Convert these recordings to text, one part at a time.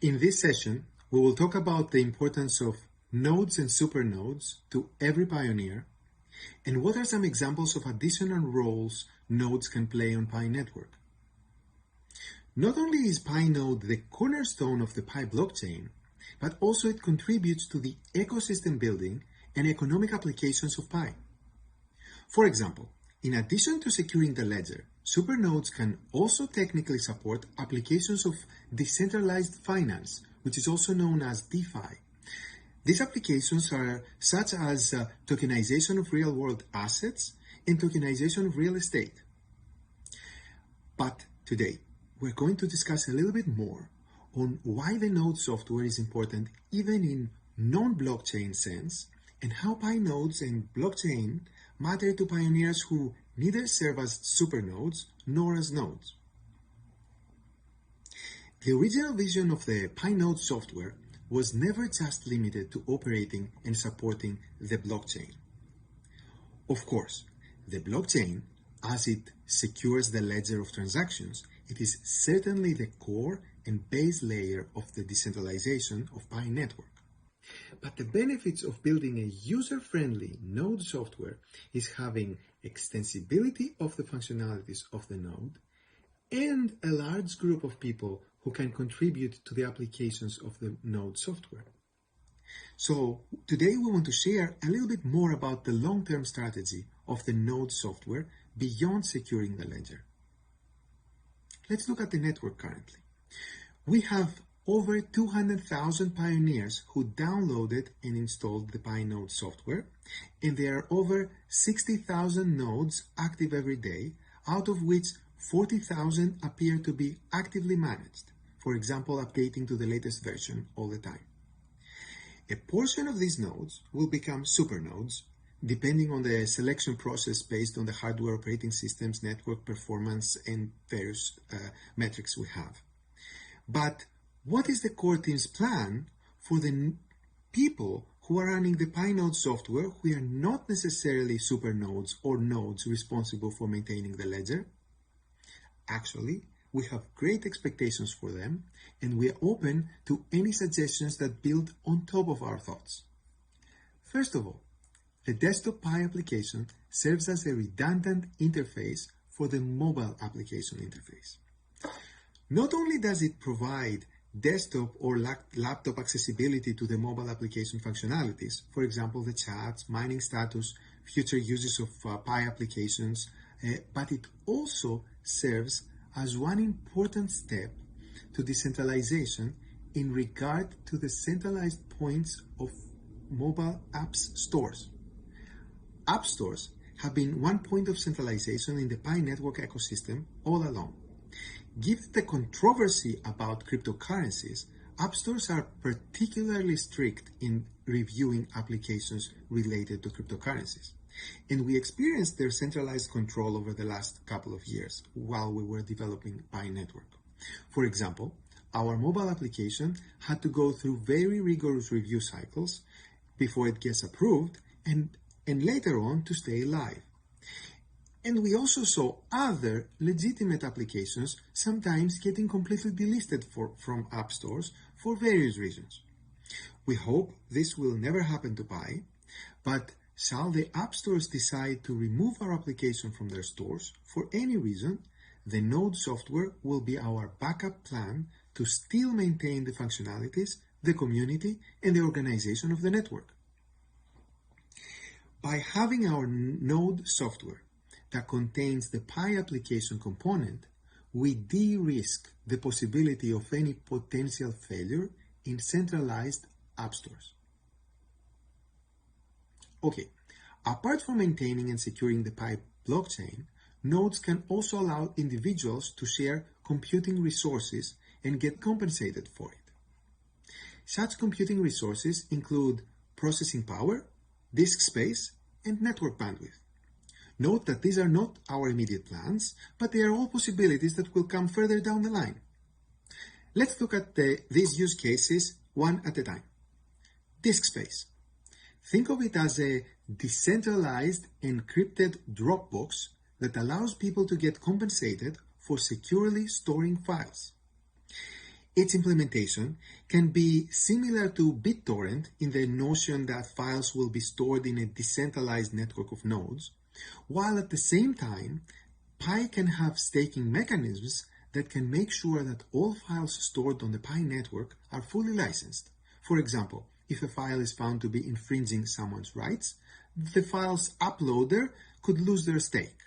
In this session, we will talk about the importance of nodes and supernodes to every pioneer, and what are some examples of additional roles nodes can play on Pi network. Not only is Pi node the cornerstone of the Pi blockchain, but also it contributes to the ecosystem building and economic applications of Pi. For example, in addition to securing the ledger, supernodes can also technically support applications of decentralized finance, which is also known as DeFi. These applications are such as tokenization of real-world assets and tokenization of real estate. But today, we're going to discuss a little bit more on why the node software is important even in non-blockchain sense, and how Pi nodes and blockchain matter to pioneers who neither serve as supernodes nor as nodes. The original vision of the Pi node software was never just limited to operating and supporting the blockchain. Of course, the blockchain, as it secures the ledger of transactions, it is certainly the core and base layer of the decentralization of Pi network. But the benefits of building a user-friendly node software is having extensibility of the functionalities of the node and a large group of people who can contribute to the applications of the node software. So today we want to share a little bit more about the long-term strategy of the node software beyond securing the ledger. Let's look at the network currently. We have over 200,000 pioneers who downloaded and installed the Pi node software, and there are over 60,000 nodes active every day, out of which 40,000 appear to be actively managed, for example, updating to the latest version all the time. A portion of these nodes will become supernodes, depending on the selection process based on the hardware operating systems, network performance, and various metrics we have. But what is the core team's plan for the people who are running the Pi node software who are not necessarily supernodes or nodes responsible for maintaining the ledger? Actually, we have great expectations for them, and we are open to any suggestions that build on top of our thoughts. First of all, the desktop Pi application serves as a redundant interface for the mobile application interface. Not only does it provide desktop or laptop accessibility to the mobile application functionalities, for example, the chats, mining status, future uses of Pi applications, but it also serves as one important step to decentralization in regard to the centralized points of mobile apps stores. App stores have been one point of centralization in the Pi network ecosystem all along. Given the controversy about cryptocurrencies, app stores are particularly strict in reviewing applications related to cryptocurrencies. And we experienced their centralized control over the last couple of years while we were developing Pi network. For example, our mobile application had to go through very rigorous review cycles before it gets approved and later on to stay live. And we also saw other legitimate applications sometimes getting completely delisted from app stores for various reasons. We hope this will never happen to Pi, but shall the app stores decide to remove our application from their stores for any reason, the node software will be our backup plan to still maintain the functionalities, the community, and the organization of the network. By having our node software that contains the Pi application component, we de-risk the possibility of any potential failure in centralized app stores. Okay, apart from maintaining and securing the Pi blockchain, nodes can also allow individuals to share computing resources and get compensated for it. Such computing resources include processing power, disk space, and network bandwidth. Note that these are not our immediate plans, but they are all possibilities that will come further down the line. Let's look at these use cases one at a time. Disk space. Think of it as a decentralized encrypted Dropbox that allows people to get compensated for securely storing files. Its implementation can be similar to BitTorrent in the notion that files will be stored in a decentralized network of nodes, while at the same time, Pi can have staking mechanisms that can make sure that all files stored on the Pi network are fully licensed. For example, if a file is found to be infringing someone's rights, the file's uploader could lose their stake.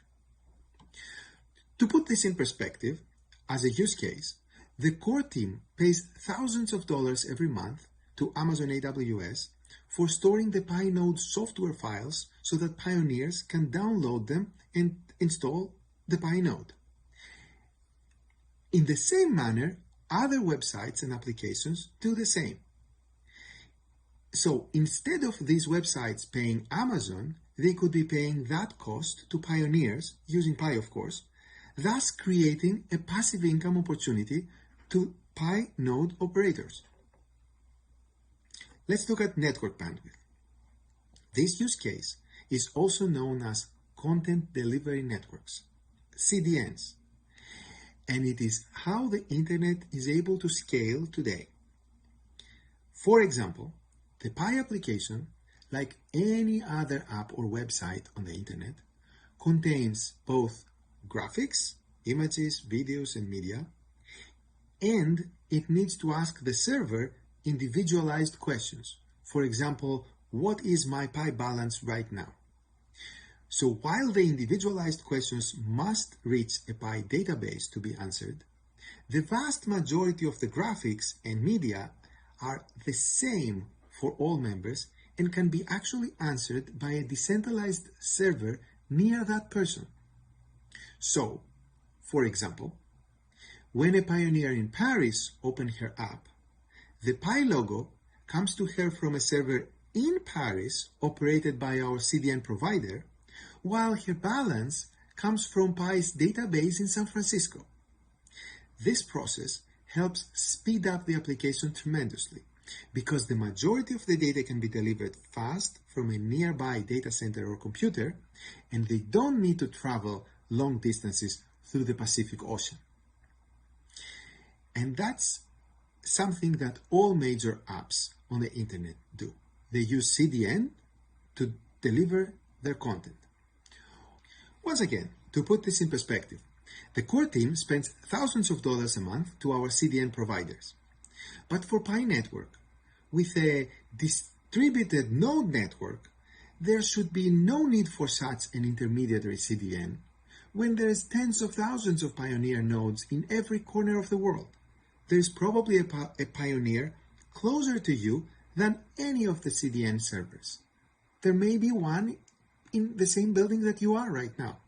To put this in perspective, as a use case, the core team pays thousands of dollars every month to Amazon AWS for storing the Pi node software files so that pioneers can download them and install the Pi node. In the same manner, other websites and applications do the same. So instead of these websites paying Amazon, they could be paying that cost to pioneers, using Pi of course, thus creating a passive income opportunity to Pi node operators. Let's look at network bandwidth. This use case is also known as Content Delivery Networks, CDNs, and it is how the internet is able to scale today. For example, the Pi application, like any other app or website on the internet, contains both graphics, images, videos, and media, and it needs to ask the server individualized questions. For example, what is my Pi balance right now? So while the individualized questions must reach a Pi database to be answered, the vast majority of the graphics and media are the same for all members and can be actually answered by a decentralized server near that person. So, for example, when a pioneer in Paris opens her app, the Pi logo comes to her from a server in Paris operated by our CDN provider, while her balance comes from Pi's database in San Francisco. This process helps speed up the application tremendously because the majority of the data can be delivered fast from a nearby data center or computer, and they don't need to travel long distances through the Pacific Ocean. And that's something that all major apps on the internet do. They use CDN to deliver their content. Once again, to put this in perspective, the core team spends thousands of dollars a month to our CDN providers. But for Pi network, with a distributed node network, there should be no need for such an intermediary CDN when there's tens of thousands of pioneer nodes in every corner of the world. There's probably a pioneer closer to you than any of the CDN servers. There may be one in the same building that you are right now.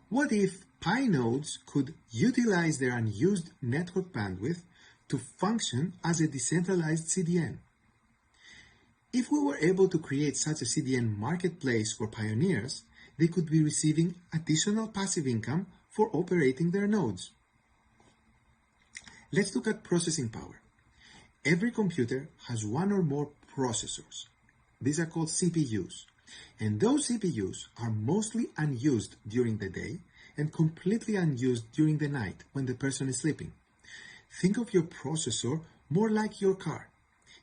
What if Pi nodes could utilize their unused network bandwidth to function as a decentralized CDN? If we were able to create such a CDN marketplace for pioneers, they could be receiving additional passive income for operating their nodes. Let's look at processing power. Every computer has one or more processors. These are called CPUs. And those CPUs are mostly unused during the day and completely unused during the night when the person is sleeping. Think of your processor more like your car.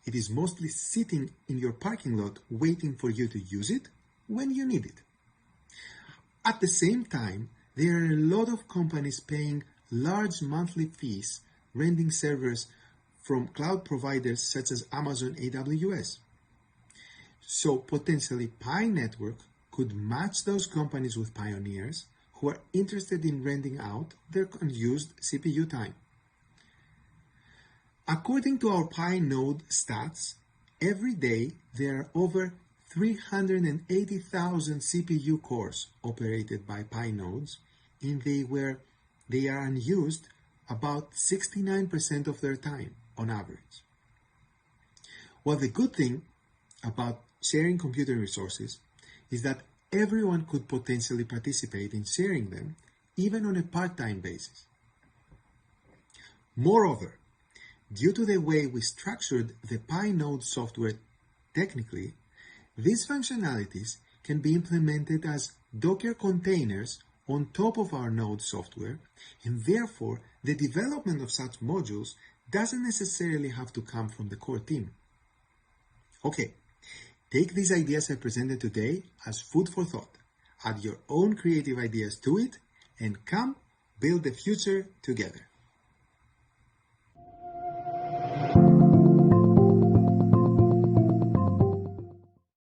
It is mostly sitting in your parking lot waiting for you to use it when you need it. At the same time, there are a lot of companies paying large monthly fees renting servers from cloud providers such as Amazon AWS. So potentially Pi network could match those companies with pioneers who are interested in renting out their unused CPU time. According to our Pi node stats, every day there are over 380,000 CPU cores operated by Pi nodes, and they are unused about 69% of their time on average. Well, the good thing about sharing computing resources is that everyone could potentially participate in sharing them, even on a part-time basis. Moreover, due to the way we structured the Pi node software technically, these functionalities can be implemented as Docker containers on top of our node software, and therefore the development of such modules doesn't necessarily have to come from the core team. Okay, take these ideas I presented today as food for thought. Add your own creative ideas to it, and come build the future together.